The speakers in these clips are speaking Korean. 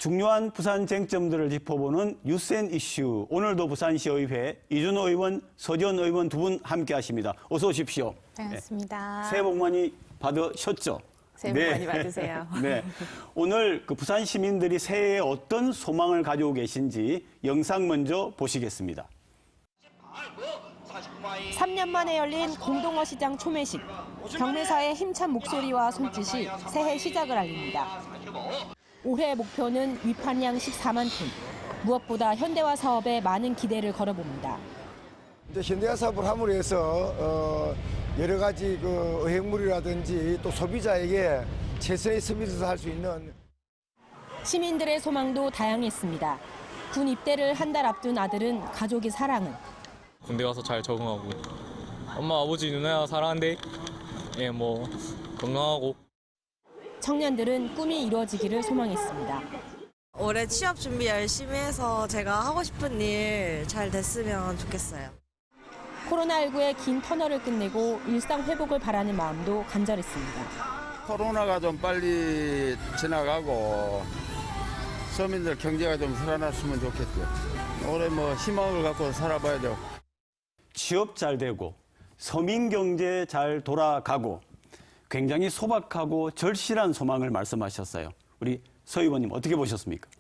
중요한 부산 쟁점들을 짚어보는 뉴스앤 이슈. 오늘도 부산시의회 이준호 의원, 서지원 의원 두 분 함께하십니다. 어서 오십시오. 반갑습니다. 새해 복 많이 받으셨죠? 새해 복 많이 받으세요. 네. 오늘 부산 시민들이 새해에 어떤 소망을 가지고 계신지 영상 먼저 보시겠습니다. 3년 만에 열린 공동어 시장 초매식. 경매사의 힘찬 목소리와 손짓이 새해 시작을 알립니다. 올해 목표는 위판량 14만 톤. 무엇보다 현대화 사업에 많은 기대를 걸어봅니다. 현대화 사업을 함으로 해서 여러 가지 어획물이라든지 또 소비자에게 최선의 서비스를 할 수 있는. 시민들의 소망도 다양했습니다. 군 입대를 한 달 앞둔 아들은 가족의 사랑을. 군대 가서 잘 적응하고 엄마 아버지 누나 사랑한대. 예, 건강하고. 청년들은 꿈이 이루어지기를 소망했습니다. 올해 취업 준비 열심히 해서 제가 하고 싶은 일 잘 됐으면 좋겠어요. 코로나19의 긴 터널을 끝내고 일상 회복을 바라는 마음도 간절했습니다. 코로나가 좀 빨리 지나가고 서민들 경제가 좀 살아났으면 좋겠고요. 올해 희망을 갖고 살아봐야죠. 취업 잘 되고 서민 경제 잘 돌아가고 굉장히 소박하고 절실한 소망을 말씀하셨어요. 우리 서 의원님 어떻게 보셨습니까?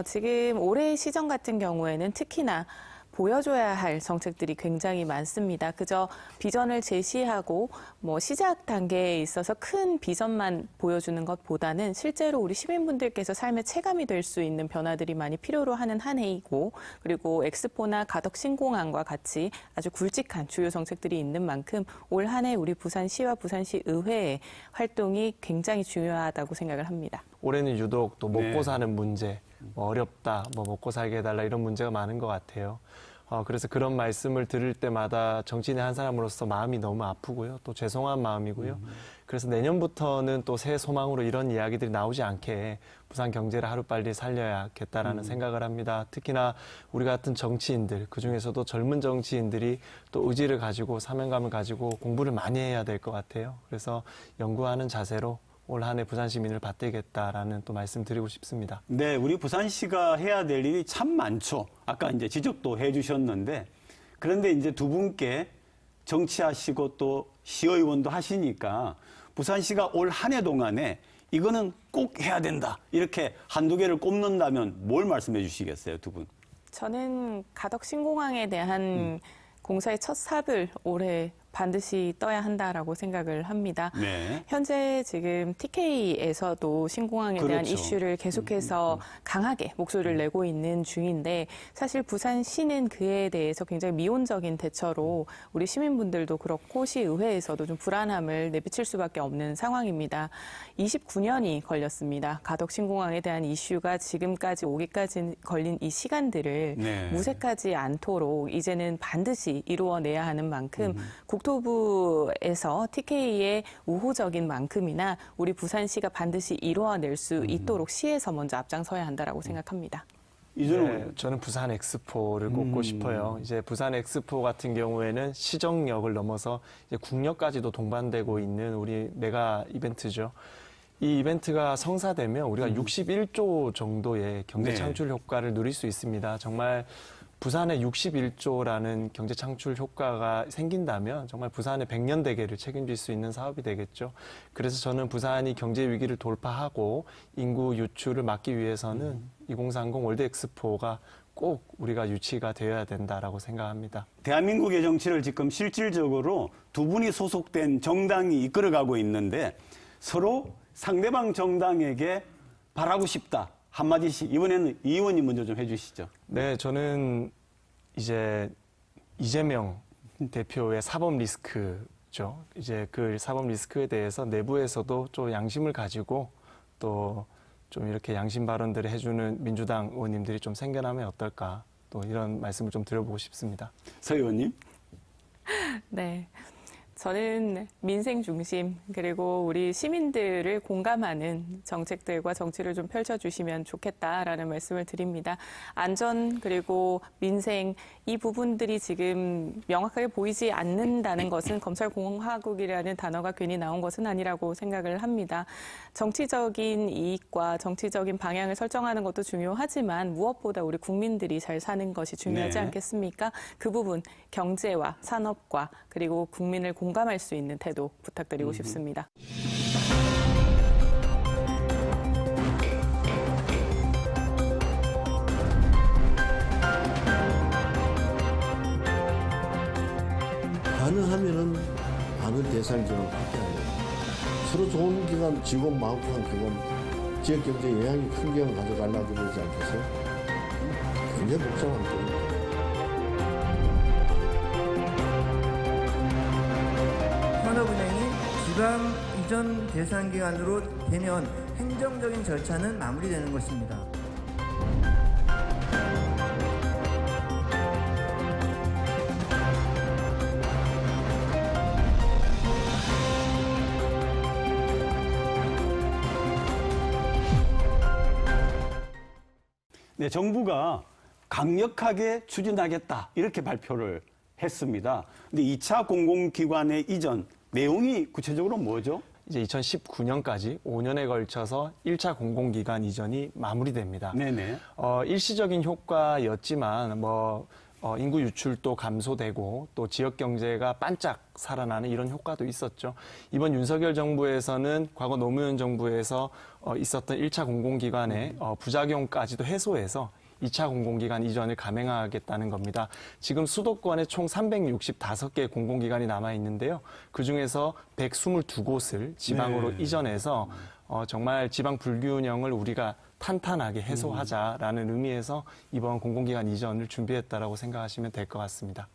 지금 올해 시정 같은 경우에는 특히나 보여줘야 할 정책들이 굉장히 많습니다. 그저 비전을 제시하고 시작 단계에 있어서 큰 비전만 보여주는 것보다는 실제로 우리 시민분들께서 삶의 체감이 될 수 있는 변화들이 많이 필요로 하는 한 해이고, 그리고 엑스포나 가덕 신공항과 같이 아주 굵직한 주요 정책들이 있는 만큼 올 한 해 우리 부산시와 부산시 의회의 활동이 굉장히 중요하다고 생각을 합니다. 올해는 유독 또 먹고 사는 문제, 어렵다, 먹고 살게 해달라 이런 문제가 많은 것 같아요. 그래서 그런 말씀을 들을 때마다 정치인의 한 사람으로서 마음이 너무 아프고요. 또 죄송한 마음이고요. 그래서 내년부터는 또 새 소망으로 이런 이야기들이 나오지 않게 부산 경제를 하루빨리 살려야겠다라는 생각을 합니다. 특히나 우리 같은 정치인들, 그중에서도 젊은 정치인들이 또 의지를 가지고 사명감을 가지고 공부를 많이 해야 될 것 같아요. 그래서 연구하는 자세로 올 한 해 부산 시민을 받들겠다라는 또 말씀드리고 싶습니다. 네, 우리 부산시가 해야 될 일이 참 많죠. 아까 이제 지적도 해주셨는데, 그런데 이제 두 분께 정치하시고 또 시의원도 하시니까 부산시가 올 한 해 동안에 이거는 꼭 해야 된다, 이렇게 한두 개를 꼽는다면 뭘 말씀해 주시겠어요, 두 분? 저는 가덕 신공항에 대한 공사의 첫 삽을 올해 반드시 떠야 한다라고 생각을 합니다. 네. 현재 지금 TK에서도 신공항에 대한 그렇죠. 이슈를 계속해서 강하게 목소리를 내고 있는 중인데, 사실 부산시는 그에 대해서 굉장히 미온적인 대처로 우리 시민분들도 그렇고 시의회에서도 좀 불안함을 내비칠 수밖에 없는 상황입니다. 29년이 걸렸습니다. 가덕 신공항에 대한 이슈가 지금까지 오기까지 걸린 이 시간들을 무색하지 않도록 이제는 반드시 이루어내야 하는 만큼 국토부에서 TK의 우호적인 만큼이나 우리 부산시가 반드시 이루어낼 수 있도록 시에서 먼저 앞장서야 한다라고 생각합니다. 네, 저는 부산 엑스포를 꼽고 싶어요. 이제 부산 엑스포 같은 경우에는 시정역을 넘어서 이제 국역까지도 동반되고 있는 우리 메가 이벤트죠. 이 이벤트가 성사되면 우리가 61조 정도의 경제 창출 효과를 누릴 수 있습니다. 정말 부산에 61조라는 경제 창출 효과가 생긴다면 정말 부산의 100년 대계를 책임질 수 있는 사업이 되겠죠. 그래서 저는 부산이 경제 위기를 돌파하고 인구 유출을 막기 위해서는 2030 월드 엑스포가 꼭 우리가 유치가 되어야 된다라고 생각합니다. 대한민국의 정치를 지금 실질적으로 두 분이 소속된 정당이 이끌어가고 있는데 서로 상대방 정당에게 바라고 싶다, 한마디씩 이번에는 이 의원님 먼저 좀 해주시죠. 네, 저는 이제 이재명 대표의 사법 리스크죠. 이제 그 사법 리스크에 대해서 내부에서도 좀 양심을 가지고 또 좀 이렇게 양심 발언들을 해주는 민주당 의원님들이 좀 생겨나면 어떨까, 또 이런 말씀을 좀 드려보고 싶습니다. 서 의원님. 네. 저는 민생 중심 그리고 우리 시민들을 공감하는 정책들과 정치를 좀 펼쳐주시면 좋겠다라는 말씀을 드립니다. 안전 그리고 민생 이 부분들이 지금 명확하게 보이지 않는다는 것은 검찰공화국이라는 단어가 괜히 나온 것은 아니라고 생각을 합니다. 정치적인 이익과 정치적인 방향을 설정하는 것도 중요하지만 무엇보다 우리 국민들이 잘 사는 것이 중요하지 네. 않겠습니까? 그 부분 경제와 산업과 그리고 국민을 공감할 수 있는 태도 부탁드리고 싶습니다. 가능하면은 많은 대상 지원을 받게 하려고 서로 좋은 기관, 직원 마음속한 기관, 지역 경제에 영향이 큰 기관 가져가려고 그러지 않겠어요? 굉장히 복잡한 거예요. 산업은행이 지방 이전 대상 기관으로 되면 행정적인 절차는 마무리되는 것입니다. 네, 정부가 강력하게 추진하겠다 이렇게 발표를 했습니다. 근데 2차 공공기관의 이전 내용이 구체적으로 뭐죠? 이제 2019년까지 5년에 걸쳐서 1차 공공기관 이전이 마무리됩니다. 네네. 일시적인 효과였지만 인구 유출도 감소되고 또 지역 경제가 반짝 살아나는 이런 효과도 있었죠. 이번 윤석열 정부에서는 과거 노무현 정부에서 있었던 1차 공공기관의 부작용까지도 해소해서 2차 공공기관 이전을 감행하겠다는 겁니다. 지금 수도권에 총 365개 공공기관이 남아 있는데요. 그중에서 122곳을 지방으로 이전해서 정말 지방 불균형을 우리가 탄탄하게 해소하자라는 의미에서 이번 공공기관 이전을 준비했다라고 생각하시면 될 것 같습니다.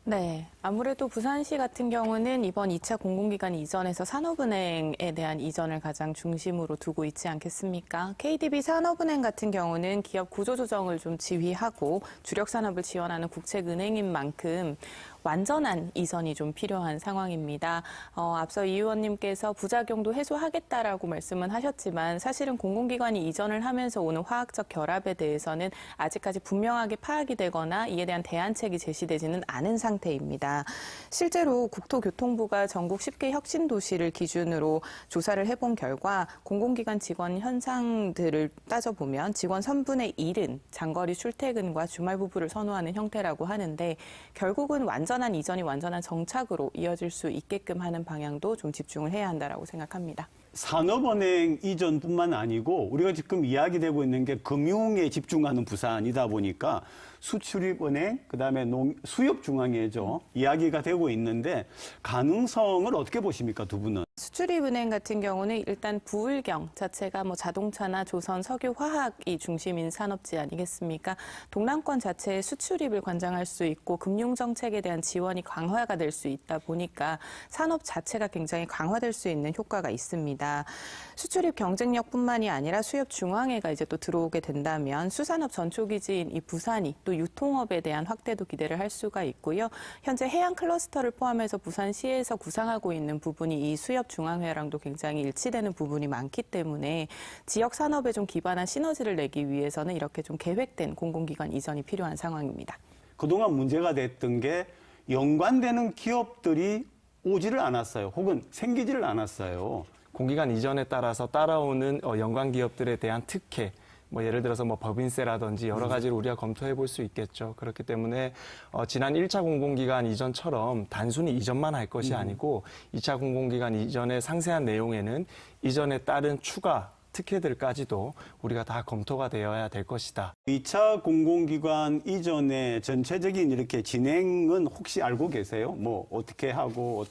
네, 아무래도 부산시 같은 경우는 이번 2차 공공기관 이전에서 산업은행에 대한 이전을 가장 중심으로 두고 있지 않겠습니까? KDB 산업은행 같은 경우는 기업 구조조정을 좀 지휘하고 주력 산업을 지원하는 국책은행인 만큼 완전한 이전이 좀 필요한 상황입니다. 앞서 이 의원님께서 부작용도 해소하겠다라고 말씀은 하셨지만 사실은 공공기관이 이전을 하면서 오는 화학적 결합에 대해서는 아직까지 분명하게 파악이 되거나 이에 대한 대안책이 제시되지는 않은 상태입니다. 실제로 국토교통부가 전국 10개 혁신도시를 기준으로 조사를 해본 결과 공공기관 직원 현상들을 따져보면 직원 3분의 1은 장거리 출퇴근과 주말 부부를 선호하는 형태라고 하는데 결국은 완전한 이전이 완전한 정착으로 이어질 수 있게끔 하는 방향도 좀 집중을 해야 한다라고 생각합니다. 산업은행 이전뿐만 아니고 우리가 지금 이야기되고 있는 게 금융에 집중하는 부산이다 보니까 수출입은행, 그다음에 수협중앙회죠. 이야기가 되고 있는데 가능성을 어떻게 보십니까, 두 분은? 수출입은행 같은 경우는 일단 부울경 자체가 자동차나 조선, 석유, 화학이 중심인 산업지 아니겠습니까? 동남권 자체의 수출입을 관장할 수 있고 금융정책에 대한 지원이 강화가 될 수 있다 보니까 산업 자체가 굉장히 강화될 수 있는 효과가 있습니다. 수출입 경쟁력뿐만이 아니라 수협중앙회가 이제 또 들어오게 된다면 수산업 전초기지인 이 부산이 또 유통업에 대한 확대도 기대를 할 수가 있고요. 현재 해양 클러스터를 포함해서 부산시에서 구상하고 있는 부분이 이 수협중앙회랑도 굉장히 일치되는 부분이 많기 때문에 지역 산업에 좀 기반한 시너지를 내기 위해서는 이렇게 좀 계획된 공공기관 이전이 필요한 상황입니다. 그동안 문제가 됐던 게 연관되는 기업들이 오지를 않았어요. 혹은 생기지를 않았어요. 공기관 이전에 따라서 따라오는 연관 기업들에 대한 특혜, 예를 들어서 법인세라든지 여러 가지를 우리가 검토해 볼 수 있겠죠. 그렇기 때문에 지난 1차 공공기관 이전처럼 단순히 이전만 할 것이 아니고 2차 공공기관 이전의 상세한 내용에는 이전에 따른 추가 특혜들까지도 우리가 다 검토가 되어야 될 것이다. 2차 공공기관 이전의 전체적인 이렇게 진행은 혹시 알고 계세요? 어떻게 하고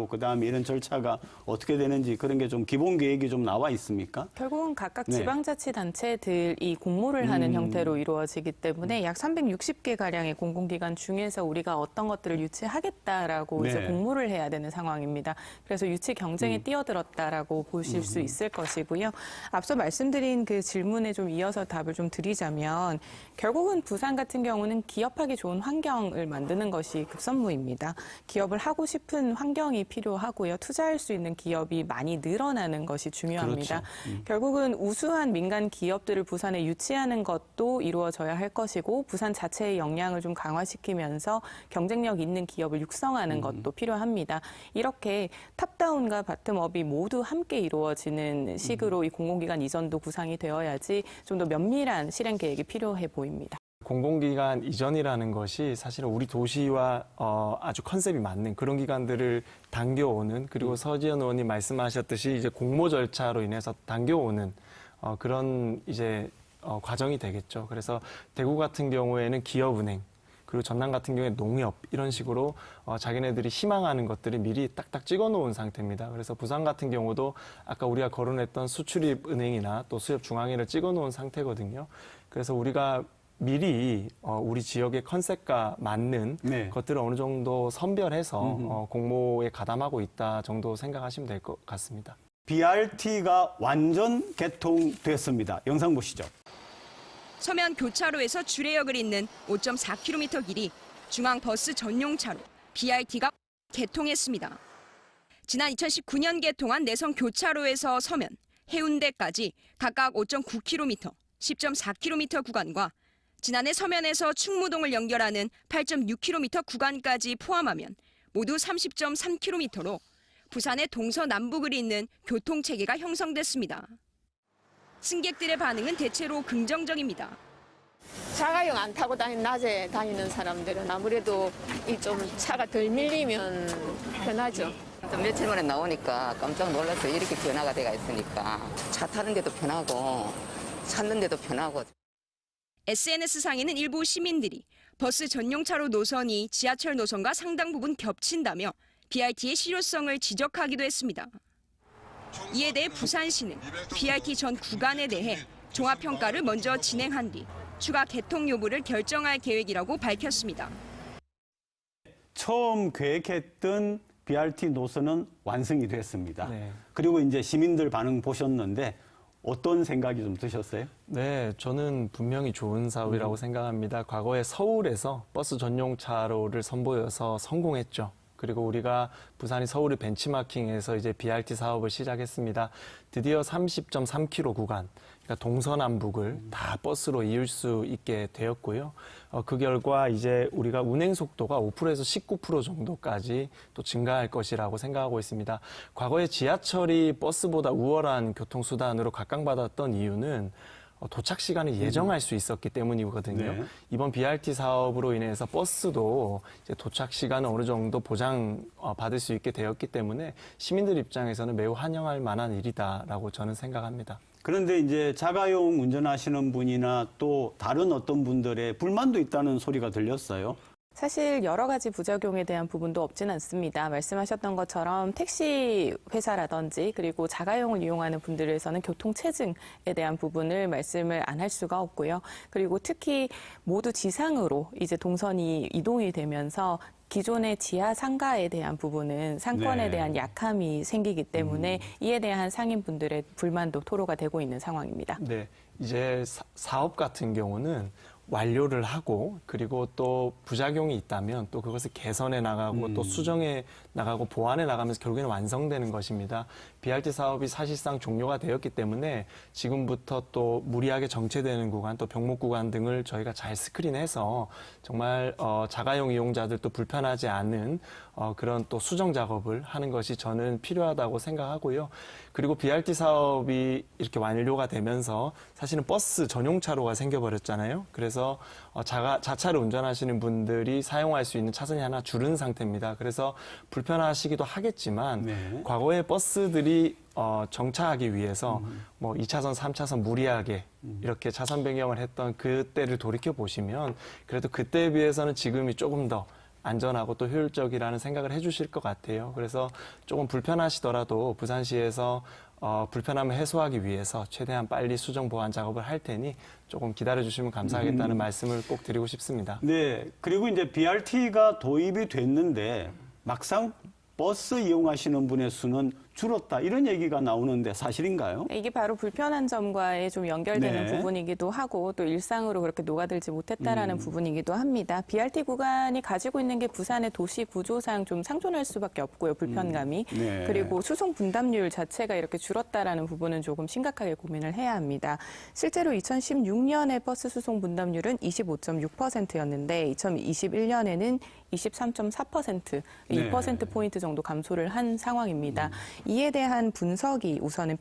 그다음에 이런 절차가 어떻게 되는지 그런 게 좀 기본 계획이 좀 나와 있습니까? 결국은 각각 네. 지방자치단체들이 공모를 하는 형태로 이루어지기 때문에 약 360개 가량의 공공기관 중에서 우리가 어떤 것들을 유치하겠다라고 네. 이제 공모를 해야 되는 상황입니다. 그래서 유치 경쟁에 뛰어들었다라고 보실 수 있을 것이고요. 앞서 말씀드린 그 질문에 좀 이어서 답을 좀 드리자면 결국은 부산 같은 경우는 기업하기 좋은 환경을 만드는 것이 급선무입니다. 기업을 하고 싶은 환경이 필요하고요. 투자할 수 있는 기업이 많이 늘어나는 것이 중요합니다. 그렇죠. 결국은 우수한 민간 기업들을 부산에 유치하는 것도 이루어져야 할 것이고 부산 자체의 역량을 좀 강화시키면서 경쟁력 있는 기업을 육성하는 것도 필요합니다. 이렇게 탑다운과 바텀업이 모두 함께 이루어지는 식으로 이 공공기관 이전도 구상이 되어야지 좀 더 면밀한 실행 계획이 필요해 보입니다. 공공기관 이전이라는 것이 사실은 우리 도시와 아주 컨셉이 맞는 그런 기관들을 당겨오는, 그리고 서지현 의원님 말씀하셨듯이 이제 공모 절차로 인해서 당겨오는 그런 이제 과정이 되겠죠. 그래서 대구 같은 경우에는 기업은행, 그리고 전남 같은 경우에 농협, 이런 식으로 자기네들이 희망하는 것들을 미리 딱딱 찍어놓은 상태입니다. 그래서 부산 같은 경우도 아까 우리가 거론했던 수출입은행이나 또 수협중앙회를 찍어놓은 상태거든요. 그래서 우리가 미리 우리 지역의 컨셉과 맞는 네. 것들을 어느 정도 선별해서 공모에 가담하고 있다 정도 생각하시면 될 것 같습니다. BRT가 완전 개통됐습니다. 영상 보시죠. 서면 교차로에서 주례역을 잇는 5.4km 길이 중앙버스 전용 차로 BRT가 개통했습니다. 지난 2019년 개통한 내성 교차로에서 서면, 해운대까지 각각 5.9km, 10.4km 구간과 지난해 서면에서 충무동을 연결하는 8.6km 구간까지 포함하면 모두 30.3km로 부산의 동서남북을 잇는 교통체계가 형성됐습니다. 승객들의 반응은 대체로 긍정적입니다. 자가용 안 타고 낮에 다니는 사람들은 아무래도 이 좀 차가 덜 밀리면 편하죠. 며칠 만에 나오니까 깜짝 놀라서 이렇게 변화가 돼가 있으니까 차 타는 데도 편하고 찾는 데도 편하고. SNS상에는 일부 시민들이 버스 전용차로 노선이 지하철 노선과 상당 부분 겹친다며 BRT의 실효성을 지적하기도 했습니다. 이에 대해 부산시는 BRT 전 구간에 대해 종합평가를 먼저 진행한 뒤 추가 개통 여부를 결정할 계획이라고 밝혔습니다. 처음 계획했던 BRT 노선은 완성이 됐습니다. 네. 그리고 이제 시민들 반응 보셨는데 어떤 생각이 좀 드셨어요? 네, 저는 분명히 좋은 사업이라고 생각합니다. 과거에 서울에서 버스 전용 차로를 선보여서 성공했죠. 그리고 우리가 부산이 서울을 벤치마킹해서 이제 BRT 사업을 시작했습니다. 드디어 30.3km 구간, 그러니까 동서남북을 다 버스로 이을 수 있게 되었고요. 그 결과 이제 우리가 운행 속도가 5%에서 19% 정도까지 또 증가할 것이라고 생각하고 있습니다. 과거에 지하철이 버스보다 우월한 교통수단으로 각광받았던 이유는 도착 시간을 예정할 수 있었기 때문이거든요. 네. 이번 BRT 사업으로 인해서 버스도 이제 도착 시간을 어느 정도 보장 받을 수 있게 되었기 때문에 시민들 입장에서는 매우 환영할 만한 일이다라고 저는 생각합니다. 그런데 이제 자가용 운전하시는 분이나 또 다른 어떤 분들의 불만도 있다는 소리가 들렸어요. 사실 여러 가지 부작용에 대한 부분도 없지는 않습니다. 말씀하셨던 것처럼 택시 회사라든지 그리고 자가용을 이용하는 분들에서는 교통체증에 대한 부분을 말씀을 안 할 수가 없고요. 그리고 특히 모두 지상으로 이제 동선이 이동이 되면서 기존의 지하 상가에 대한 부분은 상권에 네. 대한 약함이 생기기 때문에 이에 대한 상인분들의 불만도 토로가 되고 있는 상황입니다. 네, 이제 사업 같은 경우는 완료를 하고 그리고 또 부작용이 있다면 또 그것을 개선해 나가고 또 수정해 나가고 보완해 나가면서 결국에는 완성되는 것입니다. BRT 사업이 사실상 종료가 되었기 때문에 지금부터 또 무리하게 정체되는 구간 또 병목 구간 등을 저희가 잘 스크린해서 정말 자가용 이용자들도 불편하지 않은 그런 또 수정 작업을 하는 것이 저는 필요하다고 생각하고요. 그리고 BRT 사업이 이렇게 완료가 되면서 사실은 버스 전용차로가 생겨버렸잖아요. 그래서 자차를 운전하시는 분들이 사용할 수 있는 차선이 하나 줄은 상태입니다. 그래서 불편하시기도 하겠지만 네. 과거에 버스들이 정차하기 위해서 뭐 2차선, 3차선 무리하게 이렇게 차선 변경을 했던 그때를 돌이켜 보시면 그래도 그때에 비해서는 지금이 조금 더 안전하고 또 효율적이라는 생각을 해주실 것 같아요. 그래서 조금 불편하시더라도 부산시에서 불편함을 해소하기 위해서 최대한 빨리 수정 보완 작업을 할 테니 조금 기다려주시면 감사하겠다는 말씀을 꼭 드리고 싶습니다. 네, 그리고 이제 BRT가 도입이 됐는데 막상 버스 이용하시는 분의 수는 줄었다 이런 얘기가 나오는데 사실인가요? 이게 바로 불편한 점과의 좀 연결되는 네. 부분이기도 하고 또 일상으로 그렇게 녹아들지 못했다라는 부분이기도 합니다. BRT 구간이 가지고 있는 게 부산의 도시 구조상 좀 상존할 수밖에 없고요. 불편감이. 네. 그리고 수송 분담률 자체가 이렇게 줄었다라는 부분은 조금 심각하게 고민을 해야 합니다. 실제로 2016년에 버스 수송 분담률은 25.6%였는데 2021년에는 23.4%, 네. 2%포인트 정도 감소를 한 상황입니다. 이에 대한 분석이 우선은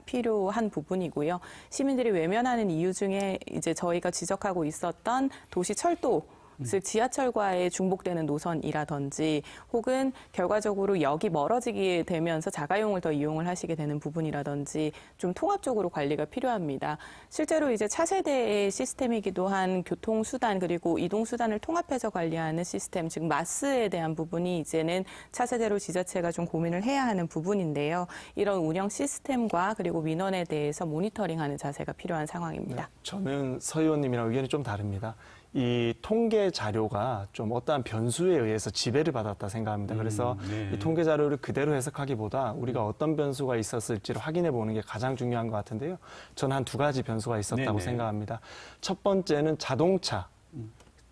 필요한 부분이고요. 시민들이 외면하는 이유 중에 이제 저희가 지적하고 있었던 도시 철도, 즉 지하철과의 중복되는 노선이라든지 혹은 결과적으로 역이 멀어지게 되면서 자가용을 더 이용을 하시게 되는 부분이라든지 좀 통합적으로 관리가 필요합니다. 실제로 이제 차세대의 시스템이기도 한 교통수단 그리고 이동수단을 통합해서 관리하는 시스템, 즉 마스에 대한 부분이 이제는 차세대로 지자체가 좀 고민을 해야 하는 부분인데요. 이런 운영 시스템과 그리고 민원에 대해서 모니터링하는 자세가 필요한 상황입니다. 네, 저는 서 의원님이랑 의견이 좀 다릅니다. 이 통계 자료가 좀 어떠한 변수에 의해서 지배를 받았다 생각합니다. 그래서 네. 이 통계 자료를 그대로 해석하기보다 우리가 어떤 변수가 있었을지를 확인해 보는 게 가장 중요한 것 같은데요. 저는 한 두 가지 변수가 있었다고 네네. 생각합니다. 첫 번째는 자동차.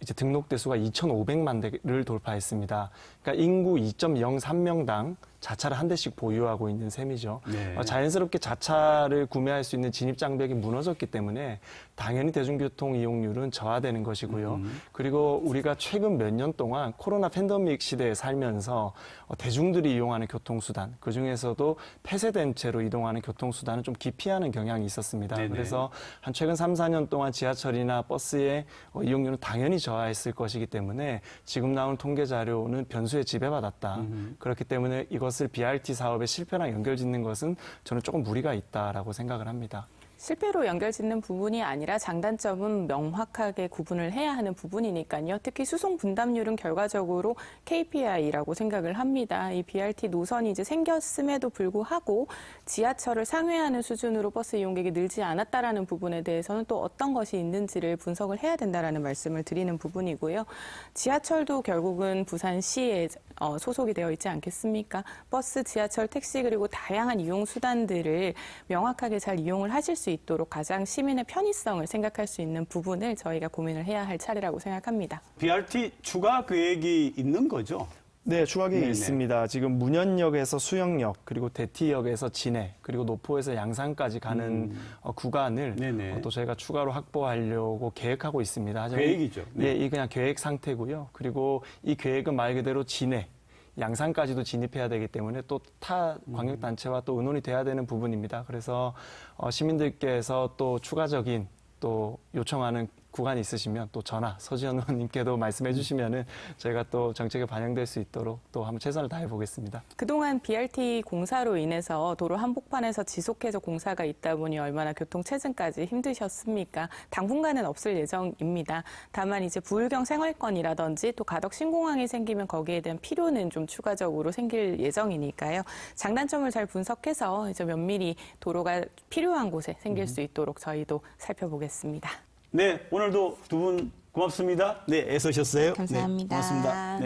이제 등록 대수가 2,500만 대를 돌파했습니다. 그러니까 인구 2.03명당 자차를 한 대씩 보유하고 있는 셈이죠. 네. 자연스럽게 자차를 구매할 수 있는 진입 장벽이 무너졌기 때문에 당연히 대중교통 이용률은 저하되는 것이고요. 그리고 우리가 최근 몇 년 동안 코로나 팬데믹 시대에 살면서 대중들이 이용하는 교통수단, 그중에서도 폐쇄된 채로 이동하는 교통수단은 좀 기피하는 경향이 있었습니다. 네네. 그래서 한 최근 3, 4년 동안 지하철이나 버스의 이용률은 당연히 저하했을 것이기 때문에 지금 나온 통계 자료는 변수에 지배받았다. 그렇기 때문에 이것을 BRT 사업의 실패랑 연결짓는 것은 저는 조금 무리가 있다라고 생각을 합니다. 실패로 연결짓는 부분이 아니라 장단점은 명확하게 구분을 해야 하는 부분이니까요. 특히 수송 분담률은 결과적으로 KPI라고 생각을 합니다. 이 BRT 노선이 이제 생겼음에도 불구하고 지하철을 상회하는 수준으로 버스 이용객이 늘지 않았다라는 부분에 대해서는 또 어떤 것이 있는지를 분석을 해야 된다라는 말씀을 드리는 부분이고요. 지하철도 결국은 부산시에 소속이 되어 있지 않겠습니까? 버스, 지하철, 택시 그리고 다양한 이용 수단들을 명확하게 잘 이용을 하실 수 있도록 가장 시민의 편의성을 생각할 수 있는 부분을 저희가 고민을 해야 할 차례라고 생각합니다. BRT 추가 계획이 있는 거죠? 네, 추가 계획이 네네. 있습니다. 지금 문현역에서 수영역, 그리고 대티역에서 진해, 그리고 노포에서 양산까지 가는 구간을 네네. 또 저희가 추가로 확보하려고 계획하고 있습니다. 하지만 계획이죠. 네. 네, 이 그냥 계획 상태고요. 그리고 이 계획은 말 그대로 진해, 양산까지도 진입해야 되기 때문에 또 타 광역단체와 또 의논이 돼야 되는 부분입니다. 그래서 시민들께서 또 추가적인 또 요청하는 구간이 있으시면 또 전화 서지현 의원님께도 말씀해 주시면은 저희가 또 정책에 반영될 수 있도록 또 한번 최선을 다해 보겠습니다. 그동안 BRT 공사로 인해서 도로 한복판에서 지속해서 공사가 있다 보니 얼마나 교통 체증까지 힘드셨습니까? 당분간은 없을 예정입니다. 다만 이제 부울경 생활권이라든지 또 가덕 신공항이 생기면 거기에 대한 필요는 좀 추가적으로 생길 예정이니까요. 장단점을 잘 분석해서 이제 면밀히 도로가 필요한 곳에 생길 수 있도록 저희도 살펴보겠습니다. 네, 오늘도 두 분 고맙습니다. 네, 애써셨어요. 감사합니다. 네, 고맙습니다. 네.